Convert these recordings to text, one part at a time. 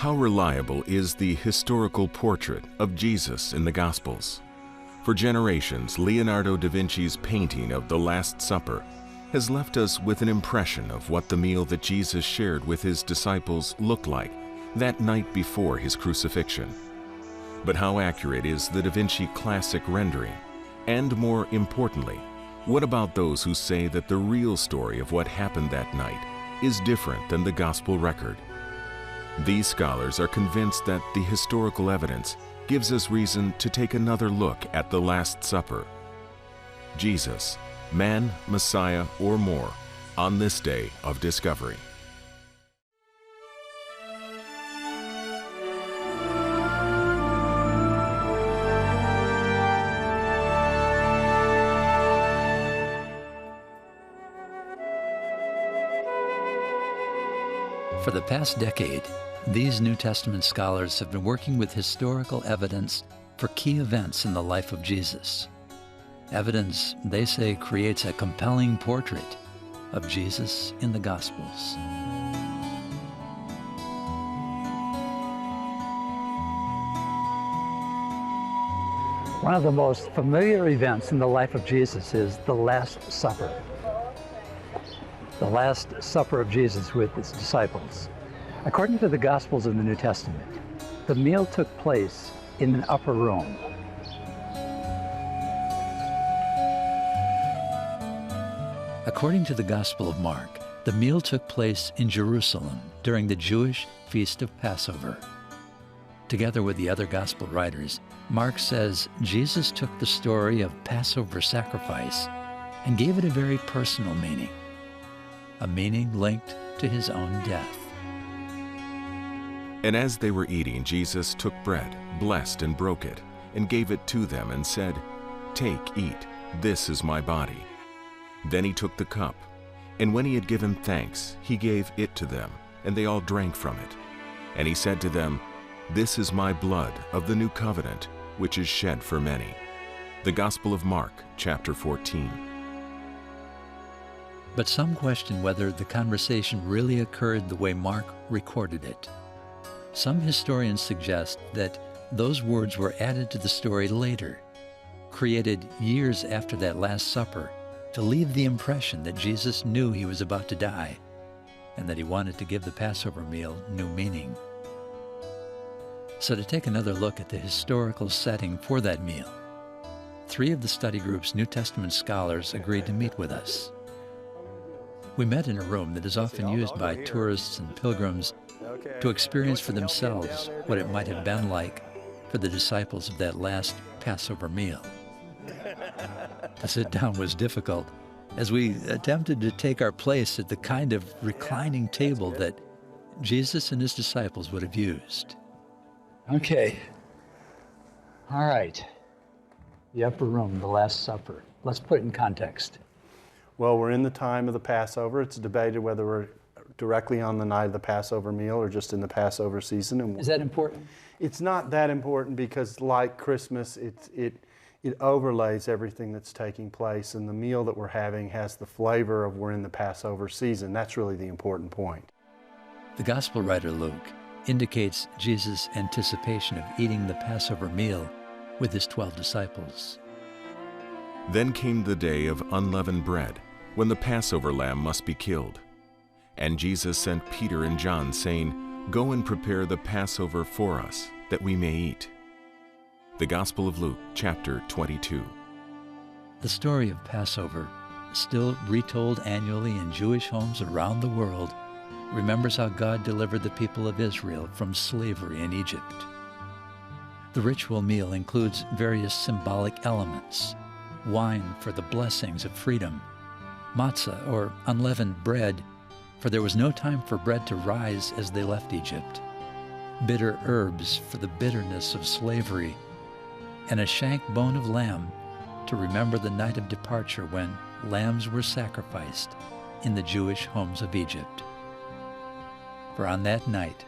How reliable is the historical portrait of Jesus in the Gospels? For generations, Leonardo da Vinci's painting of the Last Supper has left us with an impression of what the meal that Jesus shared with his disciples looked like that night before his crucifixion. But how accurate is the Da Vinci classic rendering? And more importantly, what about those who say that the real story of what happened that night is different than the Gospel record? These scholars are convinced that the historical evidence gives us reason to take another look at the Last Supper. Jesus, man, Messiah, or more, on this day of discovery. For the past decade, these New Testament scholars have been working with historical evidence for key events in the life of Jesus. Evidence, they say, creates a compelling portrait of Jesus in the Gospels. One of the most familiar events in the life of Jesus is the Last Supper. The Last Supper of Jesus with his disciples. According to the Gospels in the New Testament, the meal took place in an upper room. According to the Gospel of Mark, the meal took place in Jerusalem during the Jewish feast of Passover. Together with the other Gospel writers, Mark says Jesus took the story of Passover sacrifice and gave it a very personal meaning, a meaning linked to his own death. And as they were eating, Jesus took bread, blessed and broke it, and gave it to them and said, "Take, eat, this is my body." Then he took the cup, and when he had given thanks, he gave it to them, and they all drank from it. And he said to them, "This is my blood of the new covenant, which is shed for many." The Gospel of Mark, chapter 14. But some question whether the conversation really occurred the way Mark recorded it. Some historians suggest that those words were added to the story later, created years after that Last Supper, to leave the impression that Jesus knew he was about to die and that he wanted to give the Passover meal new meaning. So to take another look at the historical setting for that meal, 3 of the study group's New Testament scholars agreed to meet with us. We met in a room that is often used by tourists and pilgrims to experience for themselves what it might have been like for the disciples of that last Passover meal. To sit down was difficult, as we attempted to take our place at the kind of reclining table that Jesus and his disciples would have used. Okay. All right. The upper room, the Last Supper. Let's put it in context. Well, we're in the time of the Passover. It's debated whether we're directly on the night of the Passover meal or just in the Passover season. And is that important? It's not that important because, like Christmas, it overlays everything that's taking place, and the meal that we're having has the flavor of we're in the Passover season. That's really the important point. The Gospel writer Luke indicates Jesus' anticipation of eating the Passover meal with his 12 disciples. Then came the day of unleavened bread, when the Passover lamb must be killed. And Jesus sent Peter and John, saying, "Go and prepare the Passover for us, that we may eat." The Gospel of Luke, chapter 22. The story of Passover, still retold annually in Jewish homes around the world, remembers how God delivered the people of Israel from slavery in Egypt. The ritual meal includes various symbolic elements: wine for the blessings of freedom, matzah or unleavened bread, for there was no time for bread to rise as they left Egypt, bitter herbs for the bitterness of slavery, and a shank bone of lamb to remember the night of departure when lambs were sacrificed in the Jewish homes of Egypt. For on that night,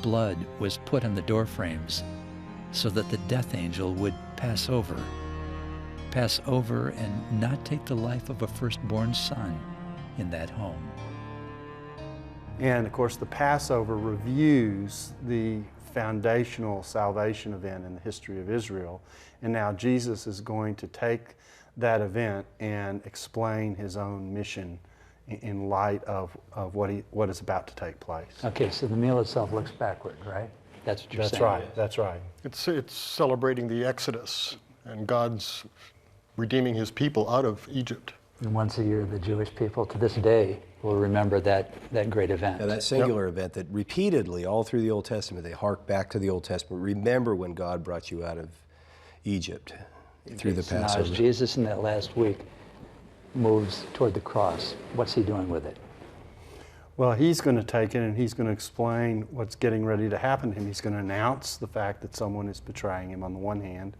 blood was put on the doorframes so that the death angel would pass over and not take the life of a firstborn son in that home. And of course, the Passover reviews the foundational salvation event in the history of Israel. And now Jesus is going to take that event and explain his own mission in light of what is about to take place. Okay, so the meal itself looks backward, right? That's what you're saying. That's right, that's right. It's celebrating the Exodus and God's redeeming his people out of Egypt. And once a year, the Jewish people to this day will remember that great event. Yeah, that singular event that repeatedly, all through the Old Testament, they hark back to the Old Testament. Remember when God brought you out of Egypt through the Passover. Now, as Jesus in that last week moves toward the cross, what's he doing with it? Well, he's going to take it and he's going to explain what's getting ready to happen to him. He's going to announce the fact that someone is betraying him on the one hand,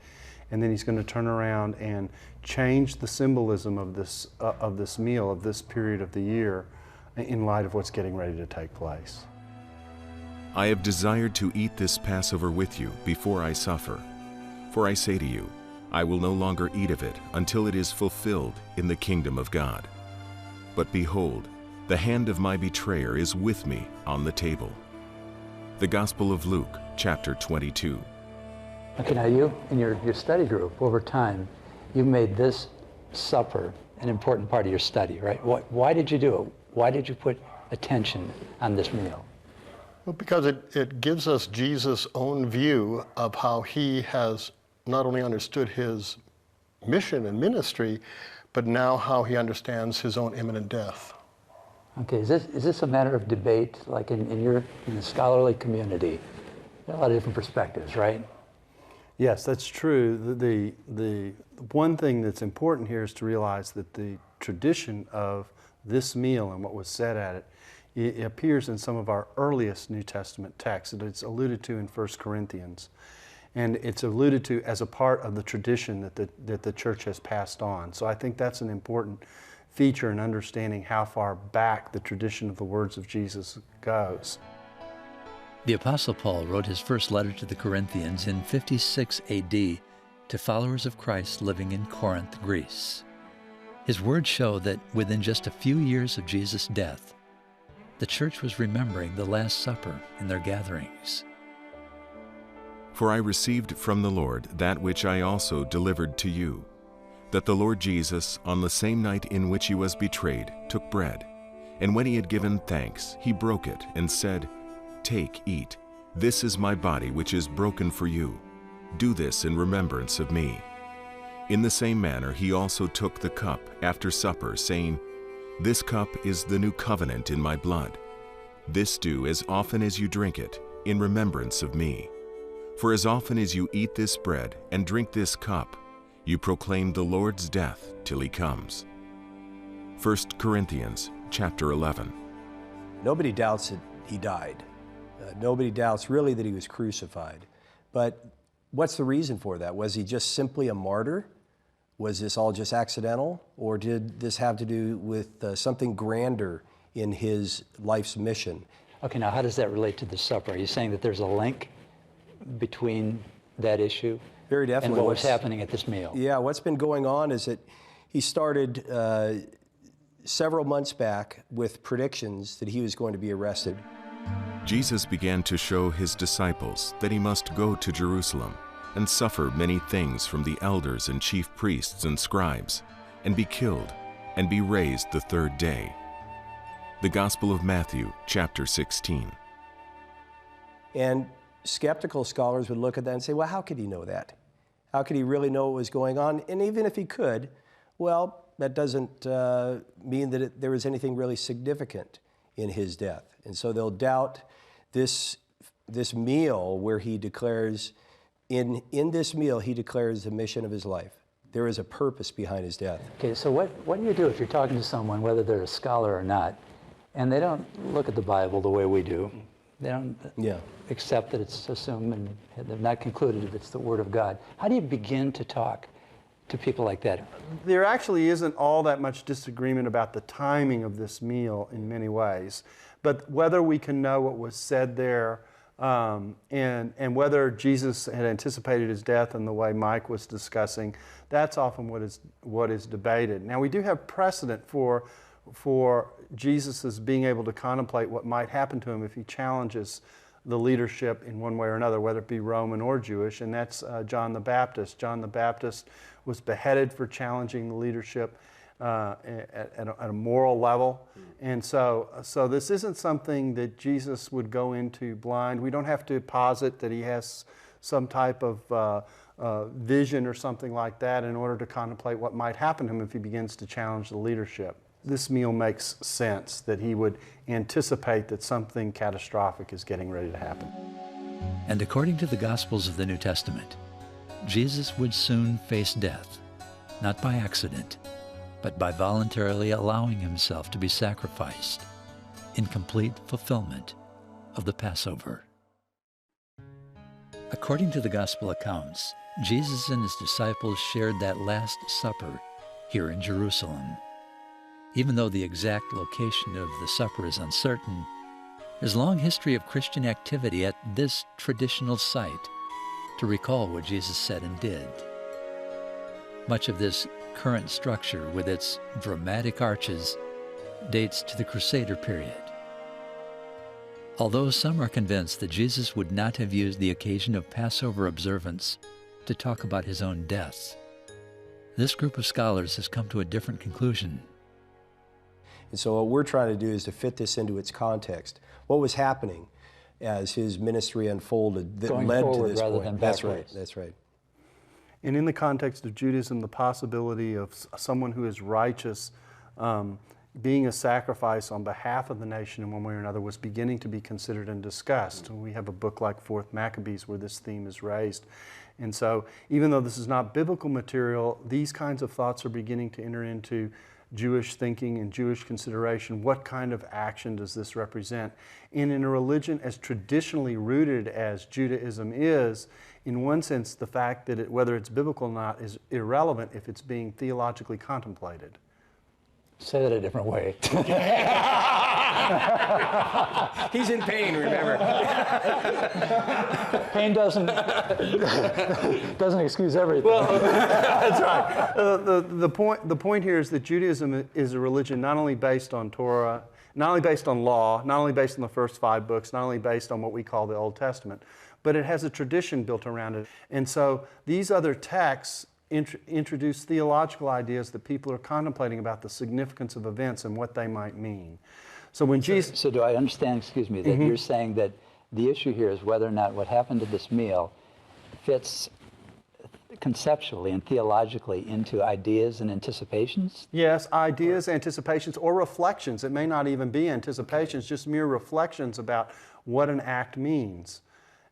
and then he's going to turn around and change the symbolism of this meal, of this period of the year, in light of what's getting ready to take place. I have desired to eat this Passover with you before I suffer. For I say to you, I will no longer eat of it until it is fulfilled in the kingdom of God. But behold, the hand of my betrayer is with me on the table. The Gospel of Luke, chapter 22. Okay, now you, in your study group, over time, you made this supper an important part of your study, right? Why did you do it? Why did you put attention on this meal? Well, because it gives us Jesus' own view of how he has not only understood his mission and ministry, but now how he understands his own imminent death. Okay, is this a matter of debate, like in the scholarly community? There are a lot of different perspectives, right? Yes, that's true. The one thing that's important here is to realize that the tradition of this meal and what was said at it, it appears in some of our earliest New Testament texts. It's alluded to in 1 Corinthians. And it's alluded to as a part of the tradition that the church has passed on. So I think that's an important feature in understanding how far back the tradition of the words of Jesus goes. The Apostle Paul wrote his first letter to the Corinthians in 56 AD to followers of Christ living in Corinth, Greece. His words show that within just a few years of Jesus' death, the church was remembering the Last Supper in their gatherings. For I received from the Lord that which I also delivered to you, that the Lord Jesus, on the same night in which he was betrayed, took bread, and when he had given thanks, he broke it and said, Take, eat. This is my body which is broken for you. Do this in remembrance of me. In the same manner he also took the cup after supper, saying, This cup is the new covenant in my blood. This do as often as you drink it, in remembrance of me. For as often as you eat this bread and drink this cup, you proclaim the Lord's death till he comes. 1 Corinthians chapter 11. Nobody doubts that he died. Nobody doubts really that he was crucified. But what's the reason for that? Was he just simply a martyr? Was this all just accidental? Or did this have to do with something grander in his life's mission? Okay, now how does that relate to the supper? Are you saying that there's a link between that issue Very definitely. and what was happening at this meal? Yeah, what's been going on is that he started several months back with predictions that he was going to be arrested. Jesus began to show his disciples that he must go to Jerusalem and suffer many things from the elders and chief priests and scribes, and be killed, and be raised the third day. The Gospel of Matthew, chapter 16. And skeptical scholars would look at that and say, well, how could he know that? How could he really know what was going on? And even if he could, well, that doesn't mean that there was anything really significant in his death. And so they'll doubt this meal where he declares, in this meal, he declares the mission of his life. There is a purpose behind his death. Okay, so what do you do if you're talking to someone, whether they're a scholar or not, and they don't look at the Bible the way we do? They don't accept that it's assumed, and they've not concluded that it's the Word of God. How do you begin to talk to people like that? There actually isn't all that much disagreement about the timing of this meal in many ways, but whether we can know what was said there and whether Jesus had anticipated his death in the way Mike was discussing, that's often what is debated. Now, we do have precedent for for Jesus' being able to contemplate what might happen to him if he challenges the leadership in one way or another, whether it be Roman or Jewish, and that's John the Baptist. John the Baptist was beheaded for challenging the leadership at a moral level. And so this isn't something that Jesus would go into blind. We don't have to posit that he has some type of vision or something like that in order to contemplate what might happen to him if he begins to challenge the leadership. This meal makes sense that he would anticipate that something catastrophic is getting ready to happen. And according to the Gospels of the New Testament, Jesus would soon face death, not by accident, but by voluntarily allowing himself to be sacrificed in complete fulfillment of the Passover. According to the Gospel accounts, Jesus and his disciples shared that Last Supper here in Jerusalem. Even though the exact location of the supper is uncertain, there's a long history of Christian activity at this traditional site to recall what Jesus said and did. Much of this current structure, with its dramatic arches, dates to the Crusader period. Although some are convinced that Jesus would not have used the occasion of Passover observance to talk about his own death, this group of scholars has come to a different conclusion. And so what we're trying to do is to fit this into its context. What was happening as his ministry unfolded that Going led forward to this rather point? than That's right, backwards. that's right. And in the context of Judaism, the possibility of someone who is righteous being a sacrifice on behalf of the nation in one way or another was beginning to be considered and discussed. And we have a book like 4th Maccabees where this theme is raised. And so even though this is not biblical material, these kinds of thoughts are beginning to enter into Jewish thinking and Jewish consideration. What kind of action does this represent? And in a religion as traditionally rooted as Judaism is, in one sense, the fact that whether it's biblical or not is irrelevant if it's being theologically contemplated. Say that a different way. He's in pain, remember. Pain doesn't excuse everything. Well, that's right. The point here is that Judaism is a religion not only based on Torah, not only based on law, not only based on the first 5 books, not only based on what we call the Old Testament, but it has a tradition built around it. And so these other texts introduce theological ideas that people are contemplating about the significance of events and what they might mean. So when Jesus... So do I understand, excuse me, that you're saying that the issue here is whether or not what happened at this meal fits conceptually and theologically into ideas and anticipations? Yes, ideas, anticipations, or reflections. It may not even be anticipations, just mere reflections about what an act means.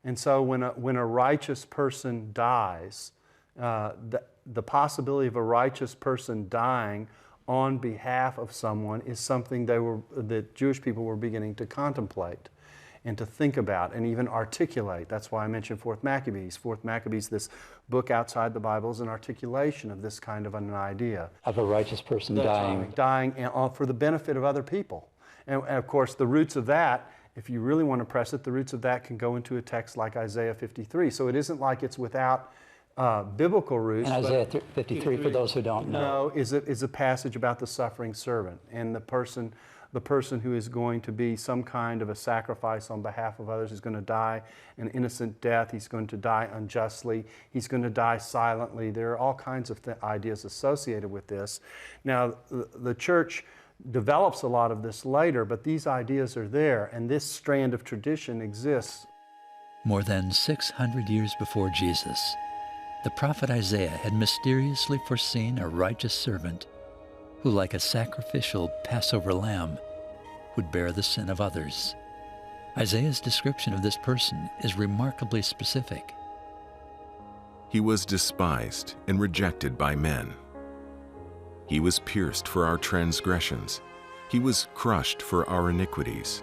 And so when a righteous person dies, the possibility of a righteous person dying on behalf of someone is something that Jewish people were beginning to contemplate and to think about and even articulate. That's why I mentioned 4th Maccabees. 4th Maccabees, this book outside the Bible, is an articulation of this kind of an idea. Of a righteous person dying. Dying for the benefit of other people. And of course, the roots of that, if you really want to press it, the roots of that can go into a text like Isaiah 53. So it isn't like it's without biblical roots. And Isaiah 53, for those who don't know, is a passage about the suffering servant and the person who is going to be some kind of a sacrifice on behalf of others is going to die an innocent death. He's going to die unjustly. He's going to die silently. There are all kinds of ideas associated with this. Now, the church develops a lot of this later, but these ideas are there, and this strand of tradition exists. More than 600 years before Jesus, the prophet Isaiah had mysteriously foreseen a righteous servant who, like a sacrificial Passover lamb, would bear the sin of others. Isaiah's description of this person is remarkably specific. He was despised and rejected by men. He was pierced for our transgressions. He was crushed for our iniquities.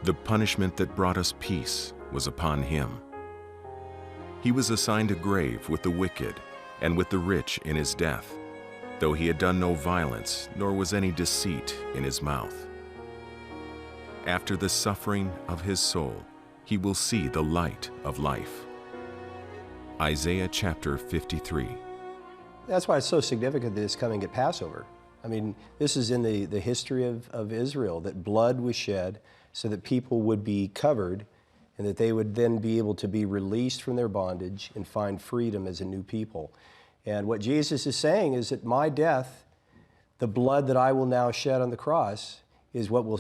The punishment that brought us peace was upon him. He was assigned a grave with the wicked and with the rich in his death, though he had done no violence, nor was any deceit in his mouth. After the suffering of his soul, he will see the light of life. Isaiah chapter 53. That's why it's so significant that it's coming at Passover. I mean, this is in the history of Israel, that blood was shed so that people would be covered and that they would then be able to be released from their bondage and find freedom as a new people. And what Jesus is saying is that my death, the blood that I will now shed on the cross, is what will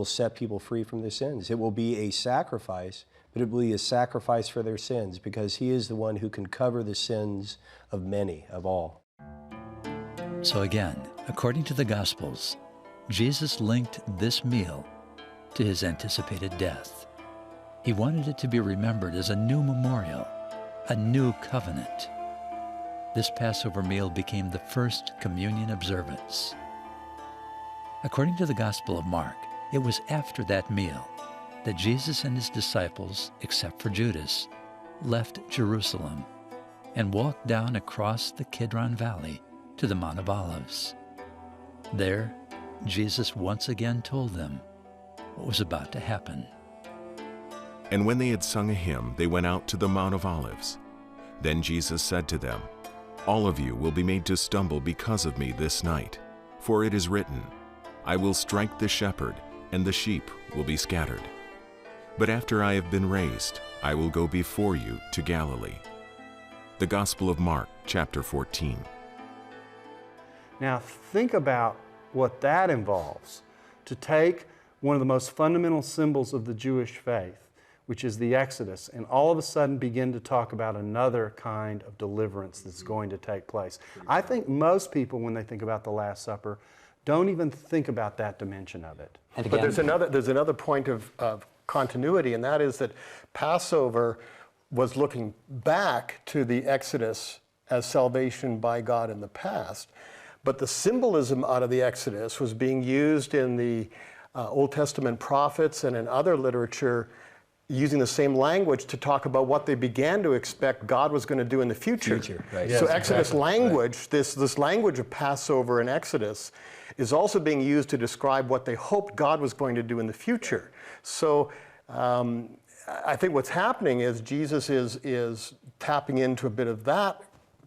set people free from their sins. It will be a sacrifice, but it will be a sacrifice for their sins, because he is the one who can cover the sins of many, of all. So again, according to the Gospels, Jesus linked this meal to his anticipated death. He wanted it to be remembered as a new memorial, a new covenant. This Passover meal became the first communion observance. According to the Gospel of Mark, it was after that meal that Jesus and his disciples, except for Judas, left Jerusalem and walked down across the Kidron Valley to the Mount of Olives. There, Jesus once again told them what was about to happen. And when they had sung a hymn, they went out to the Mount of Olives. Then Jesus said to them, "All of you will be made to stumble because of me this night, for it is written, I will strike the shepherd, and the sheep will be scattered. But after I have been raised, I will go before you to Galilee." The Gospel of Mark, chapter 14. Now think about what that involves, to take one of the most fundamental symbols of the Jewish faith, which is the Exodus, and all of a sudden begin to talk about another kind of deliverance that's going to take place. I think most people, when they think about the Last Supper, don't even think about that dimension of it. But there's another point of continuity, and that is that Passover was looking back to the Exodus as salvation by God in the past, but the symbolism out of the Exodus was being used in the Old Testament prophets and in other literature, using the same language to talk about what they began to expect God was going to do in the future. Right. So Yes, Exodus exactly. language, right. this language of Passover and Exodus, is also being used to describe what they hoped God was going to do in the future. So I think what's happening is Jesus is tapping into a bit of that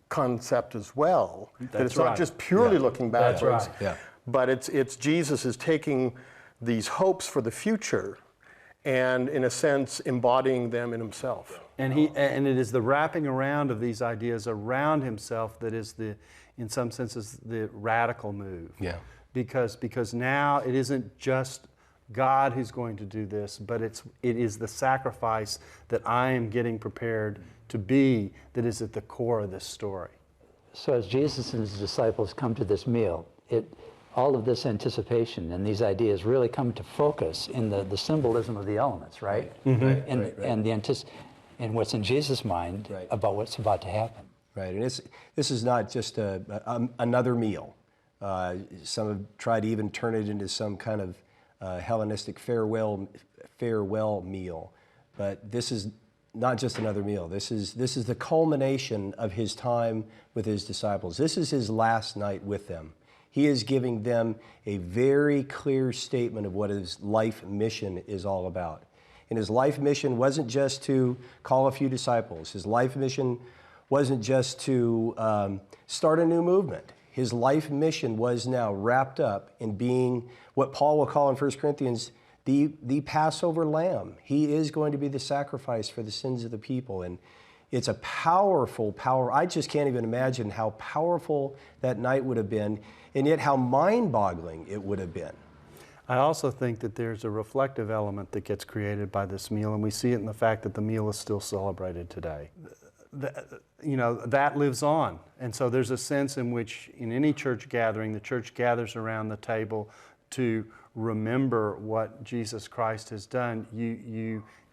concept as well. That it's not just purely looking backwards, but it's Jesus is taking these hopes for the future and, in a sense, embodying them in himself. And it is the wrapping around of these ideas around himself that is in some senses, the radical move. Yeah. Because now it isn't just God who's going to do this, but it is the sacrifice that I am getting prepared to be that is at the core of this story. So as Jesus and his disciples come to this meal, all of this anticipation and these ideas really come to focus in the symbolism of the elements, right? Mm-hmm. And what's in Jesus' mind about what's about to happen. Right, and this is not just another meal. Some have tried to even turn it into some kind of Hellenistic farewell meal, but this is not just another meal. This is the culmination of his time with his disciples. This is his last night with them. He is giving them a very clear statement of what his life mission is all about. And his life mission wasn't just to call a few disciples. His life mission wasn't just to start a new movement. His life mission was now wrapped up in being what Paul will call in 1 Corinthians the Passover lamb. He is going to be the sacrifice for the sins of the people. And it's a powerful. I just can't even imagine how powerful that night would have been, and yet how mind-boggling it would have been. I also think that there's a reflective element that gets created by this meal, and we see it in the fact that the meal is still celebrated today. That lives on. And so there's a sense in which in any church gathering, the church gathers around the table to remember what Jesus Christ has done.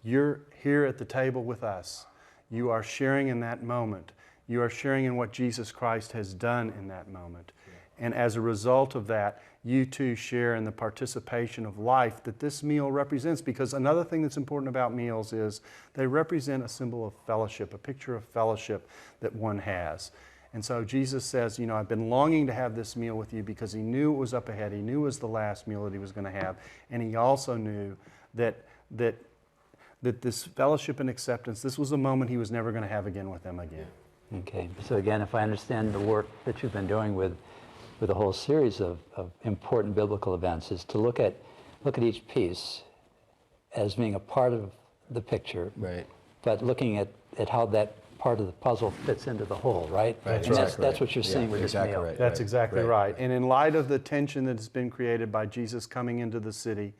You're here at the table with us. You are sharing in that moment. You are sharing in what Jesus Christ has done in that moment. And as a result of that, you too share in the participation of life that this meal represents. Because another thing that's important about meals is they represent a symbol of fellowship, a picture of fellowship that one has. And so Jesus says, I've been longing to have this meal with you because he knew it was up ahead. He knew it was the last meal that he was going to have. And he also knew that this fellowship and acceptance, this was a moment he was never going to have again with them again. Okay, so again, if I understand the work that you've been doing with with a whole series of important biblical events is to look at each piece as being a part of the picture, Right. but looking at how that part of the puzzle fits into the whole, right? Right. And Exactly that's what you're seeing with this exactly meal. right. That's exactly right. And in light of the tension that has been created by Jesus coming into the city,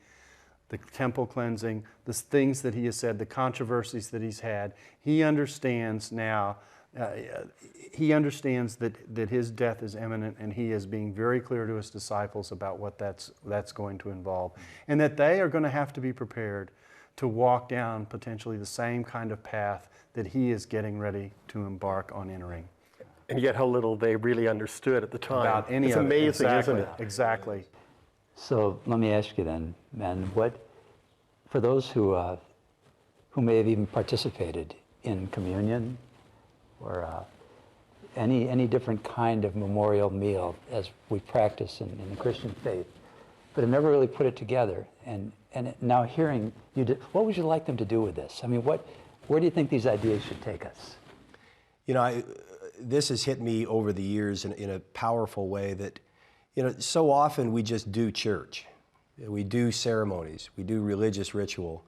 the temple cleansing, the things that he has said, the controversies that he's had, he understands now, he understands that his death is imminent, and he is being very clear to his disciples about what that's going to involve, and that they are going to have to be prepared to walk down potentially the same kind of path that he is getting ready to embark on entering. And yet how little they really understood at the time. About any it's of amazing, it. Exactly. isn't it? Exactly. So let me ask you then, man, for those who may have even participated in communion or any different kind of memorial meal as we practice in the Christian faith, but have never really put it together, and now hearing you, what would you like them to do with this? I mean, where do you think these ideas should take us? You know, this has hit me over the years in a powerful way that, you know, so often we just do church. We do ceremonies. We do religious ritual.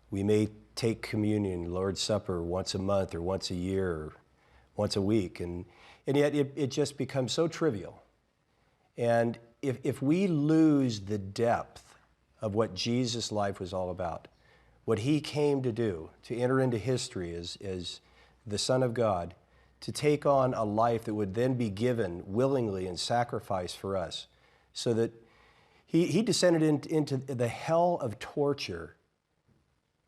We may take communion, Lord's Supper, once a month or once a year or once a week. And yet it just becomes so trivial. And if we lose the depth of what Jesus' life was all about, what he came to do, to enter into history as the Son of God, to take on a life that would then be given willingly and sacrificed for us, so that he descended into the hell of torture,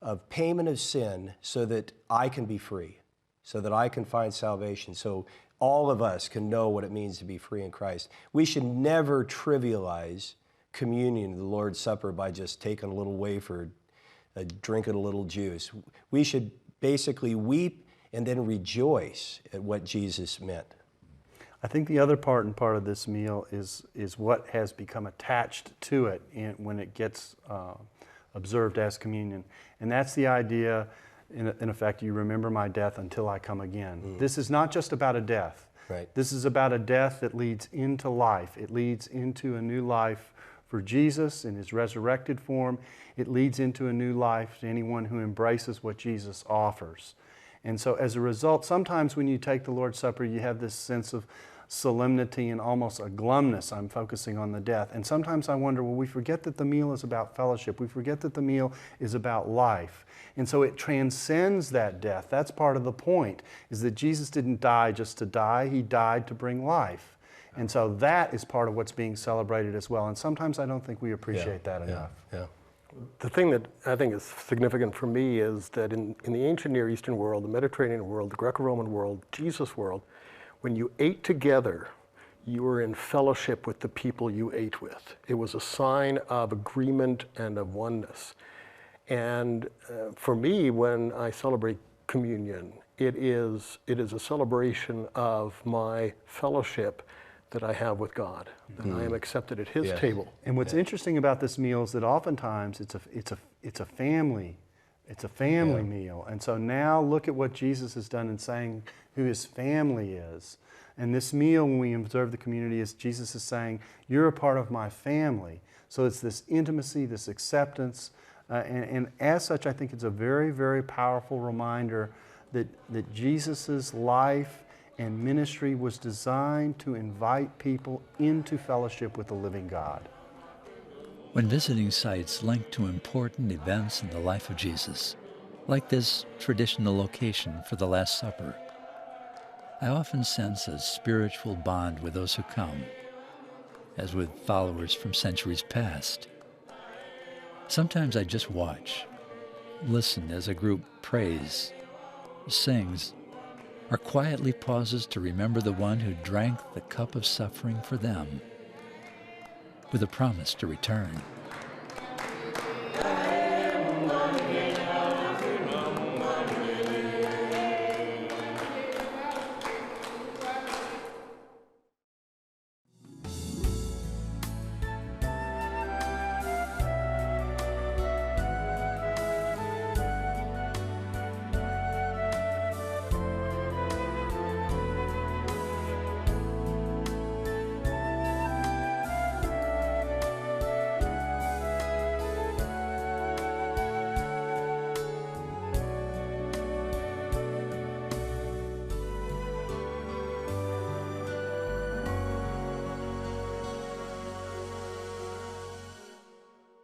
of payment of sin, so that I can be free, so that I can find salvation, so all of us can know what it means to be free in Christ. We should never trivialize communion, the Lord's Supper, by just taking a little wafer, drinking a little juice. We should basically weep and then rejoice at what Jesus meant. I think the other part of this meal is what has become attached to it when it gets observed as communion. And that's the idea, in effect, you remember my death until I come again. This is not just about a death. Right. This is about a death that leads into life. It leads into a new life for Jesus in his resurrected form. It leads into a new life to anyone who embraces what Jesus offers. And so as a result, sometimes when you take the Lord's Supper, you have this sense of solemnity and almost a glumness. I'm focusing on the death. And sometimes I wonder, well, we forget that the meal is about fellowship. We forget that the meal is about life. And so it transcends that death. That's part of the point, is that Jesus didn't die just to die. He died to bring life. And so that is part of what's being celebrated as well. And sometimes I don't think we appreciate that enough. Yeah. The thing that I think is significant for me is that in the ancient Near Eastern world, the Mediterranean world, the Greco-Roman world, Jesus' world, when you ate together, you were in fellowship with the people you ate with. It was a sign of agreement and of oneness. And for me, when I celebrate communion, it is a celebration of my fellowship that I have with God, that I am accepted at his table. And what's interesting about this meal is that oftentimes it's a family meal. And so now look at what Jesus has done in saying who his family is. And this meal, when we observe the community, is Jesus is saying, you're a part of my family. So it's this intimacy, this acceptance, and as such, I think it's a very, very powerful reminder that Jesus' life and ministry was designed to invite people into fellowship with the living God. When visiting sites linked to important events in the life of Jesus, like this traditional location for the Last Supper, I often sense a spiritual bond with those who come, as with followers from centuries past. Sometimes I just watch, listen as a group prays, sings, or quietly pauses to remember the one who drank the cup of suffering for them, with a promise to return.